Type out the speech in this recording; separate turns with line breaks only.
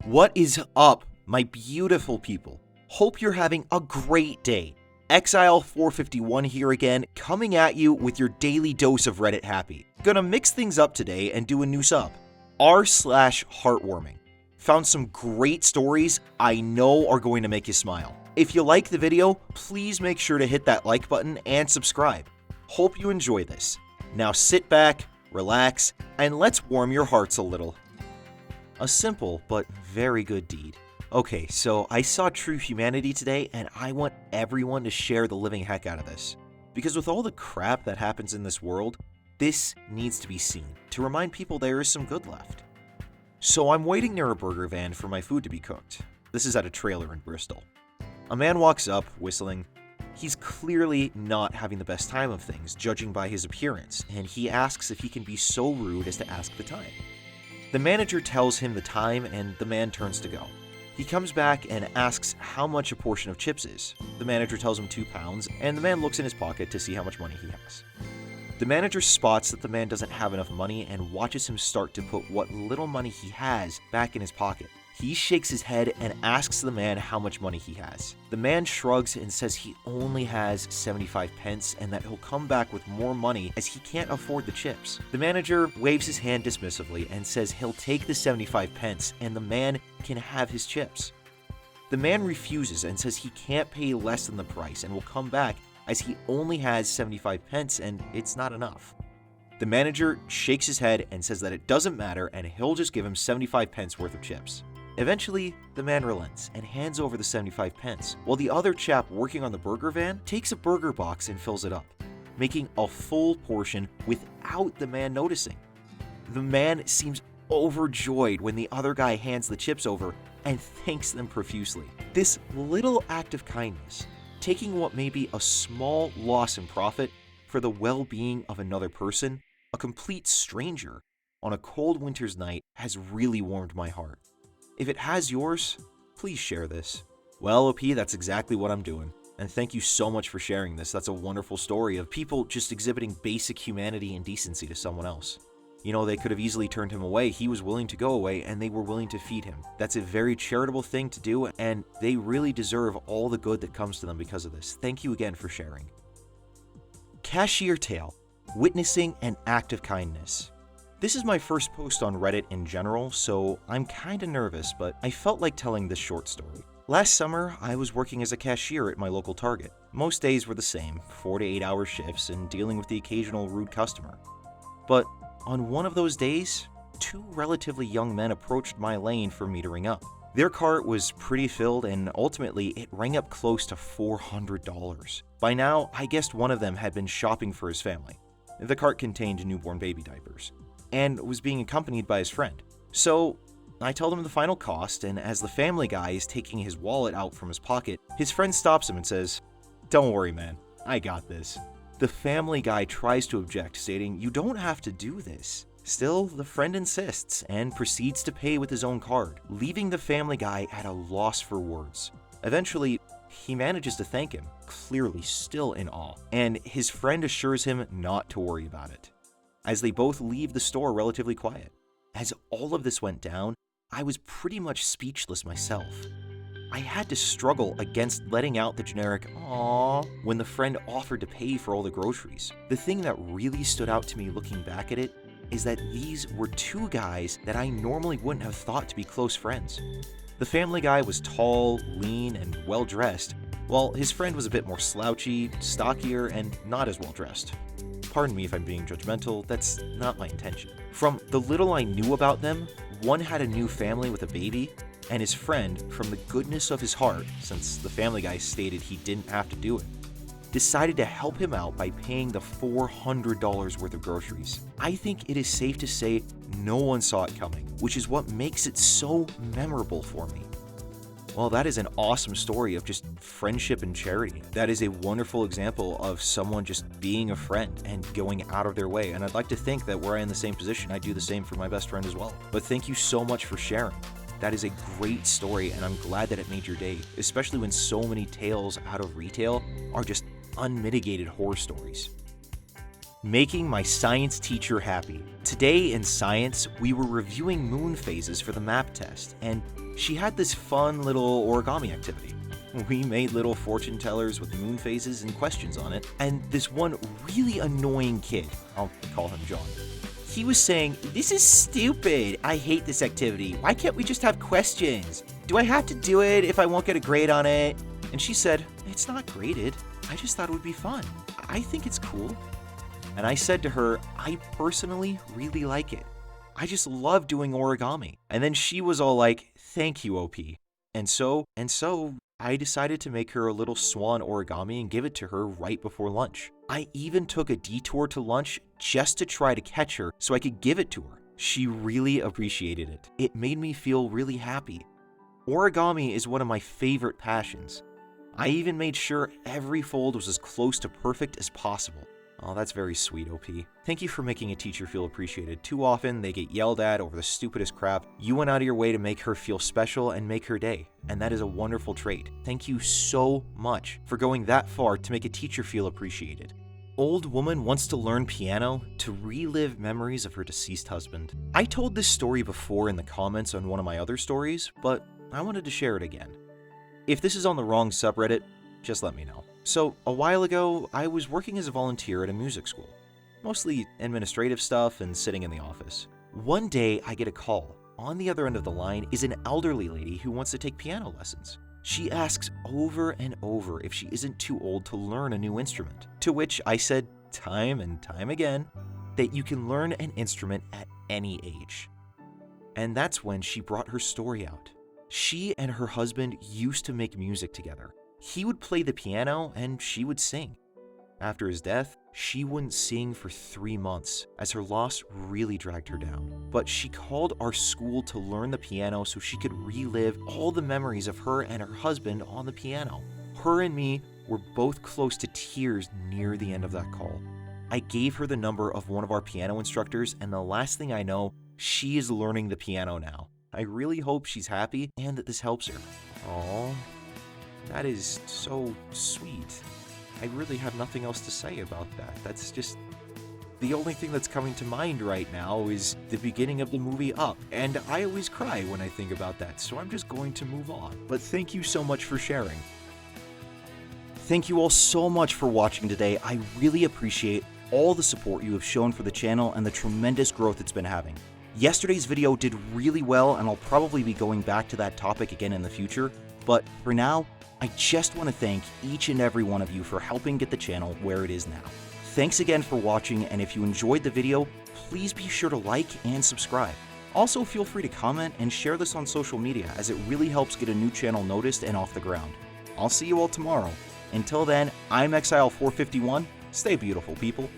What is up, my beautiful people? Hope you're having a great day. Exile451 here again, coming at you with your daily dose of Reddit happy. Gonna mix things up today and do a new sub. r/heartwarming. Found some great stories I know are going to make you smile. If you like the video, please make sure to hit that like button and subscribe. Hope you enjoy this. Now sit back, relax, and let's warm your hearts a little. A simple but very good deed. Okay, so I saw True Humanity today, and I want everyone to share the living heck out of this. Because with all the crap that happens in this world, this needs to be seen, to remind people there is some good left. So I'm waiting near a burger van for my food to be cooked. This is at a trailer in Bristol. A man walks up, whistling. He's clearly not having the best time of things, judging by his appearance, and he asks if he can be so rude as to ask the time. The manager tells him the time, and the man turns to go. He comes back and asks how much a portion of chips is. The manager tells him £2, and the man looks in his pocket to see how much money he has. The manager spots that the man doesn't have enough money and watches him start to put what little money he has back in his pocket. He shakes his head and asks the man how much money he has. The man shrugs and says he only has 75 pence and that he'll come back with more money as he can't afford the chips. The manager waves his hand dismissively and says he'll take the 75 pence and the man can have his chips. The man refuses and says he can't pay less than the price and will come back as he only has 75 pence and it's not enough. The manager shakes his head and says that it doesn't matter and he'll just give him 75 pence worth of chips. Eventually, the man relents and hands over the 75 pence, while the other chap working on the burger van takes a burger box and fills it up, making a full portion without the man noticing. The man seems overjoyed when the other guy hands the chips over and thanks them profusely. This little act of kindness, taking what may be a small loss in profit for the well-being of another person, a complete stranger, on a cold winter's night, has really warmed my heart. If it has yours, please share this. Well, OP, that's exactly what I'm doing. And thank you so much for sharing this. That's a wonderful story of people just exhibiting basic humanity and decency to someone else. You know, they could have easily turned him away. He was willing to go away, and they were willing to feed him. That's a very charitable thing to do, and they really deserve all the good that comes to them because of this. Thank you again for sharing. Cashier Tale, witnessing an act of kindness. This is my first post on Reddit in general, so I'm kinda nervous, but I felt like telling this short story. Last summer, I was working as a cashier at my local Target. Most days were the same, 4 to 8 hour shifts and dealing with the occasional rude customer. But on one of those days, 2 relatively young men approached my lane for me to ring up. Their cart was pretty filled and ultimately it rang up close to $400. By now, I guessed one of them had been shopping for his family. The cart contained newborn baby diapers and was being accompanied by his friend. So I told him the final cost, and as the family guy is taking his wallet out from his pocket, his friend stops him and says, "Don't worry, man, I got this." The family guy tries to object, stating, "You don't have to do this." Still, the friend insists and proceeds to pay with his own card, leaving the family guy at a loss for words. Eventually, he manages to thank him, clearly still in awe, and his friend assures him not to worry about it, as they both leave the store relatively quiet. As all of this went down, I was pretty much speechless myself. I had to struggle against letting out the generic "aww" when the friend offered to pay for all the groceries. The thing that really stood out to me looking back at it is that these were 2 guys that I normally wouldn't have thought to be close friends. The family guy was tall, lean, and well-dressed, while his friend was a bit more slouchy, stockier, and not as well-dressed. Pardon me if I'm being judgmental, that's not my intention. From the little I knew about them, one had a new family with a baby, and his friend, from the goodness of his heart, since the family guy stated he didn't have to do it, decided to help him out by paying the $400 worth of groceries. I think it is safe to say no one saw it coming, which is what makes it so memorable for me. Well, that is an awesome story of just friendship and charity. That is a wonderful example of someone just being a friend and going out of their way. And I'd like to think that were I in the same position, I'd do the same for my best friend as well. But thank you so much for sharing. That is a great story, and I'm glad that it made your day, especially when so many tales out of retail are just unmitigated horror stories. Making my science teacher happy. Today in science, we were reviewing moon phases for the map test, and she had this fun little origami activity. We made little fortune tellers with moon phases and questions on it, and this one really annoying kid, I'll call him John, he was saying, "This is stupid. I hate this activity. Why can't we just have questions? Do I have to do it if I won't get a grade on it?" And she said, "It's not graded. I just thought it would be fun. I think it's cool." And I said to her, "I personally really like it. I just love doing origami." And then she was all like, "Thank you, OP." And so, I decided to make her a little swan origami and give it to her right before lunch. I even took a detour to lunch just to try to catch her so I could give it to her. She really appreciated it. It made me feel really happy. Origami is one of my favorite passions. I even made sure every fold was as close to perfect as possible. Oh, that's very sweet, OP. Thank you for making a teacher feel appreciated. Too often, they get yelled at over the stupidest crap. You went out of your way to make her feel special and make her day, and that is a wonderful trait. Thank you so much for going that far to make a teacher feel appreciated. Old woman wants to learn piano to relive memories of her deceased husband. I told this story before in the comments on one of my other stories, but I wanted to share it again. If this is on the wrong subreddit, just let me know. So, a while ago, I was working as a volunteer at a music school. Mostly administrative stuff and sitting in the office. One day, I get a call. On the other end of the line is an elderly lady who wants to take piano lessons. She asks over and over if she isn't too old to learn a new instrument. To which I said, time and time again, that you can learn an instrument at any age. And that's when she brought her story out. She and her husband used to make music together. He would play the piano and she would sing. After his death, she wouldn't sing for 3 months as her loss really dragged her down. But she called our school to learn the piano so she could relive all the memories of her and her husband on the piano. Her and me were both close to tears near the end of that call. I gave her the number of one of our piano instructors, and the last thing I know, she is learning the piano now. I really hope she's happy and that this helps her. Aww. That is so sweet. I really have nothing else to say about that. That's just... the only thing that's coming to mind right now is the beginning of the movie Up, and I always cry when I think about that, so I'm just going to move on. But thank you so much for sharing. Thank you all so much for watching today. I really appreciate all the support you have shown for the channel and the tremendous growth it's been having. Yesterday's video did really well, and I'll probably be going back to that topic again in the future, but for now, I just want to thank each and every one of you for helping get the channel where it is now. Thanks again for watching, and if you enjoyed the video, please be sure to like and subscribe. Also, feel free to comment and share this on social media, as it really helps get a new channel noticed and off the ground. I'll see you all tomorrow. Until then, I'm Exile451. Stay beautiful, people.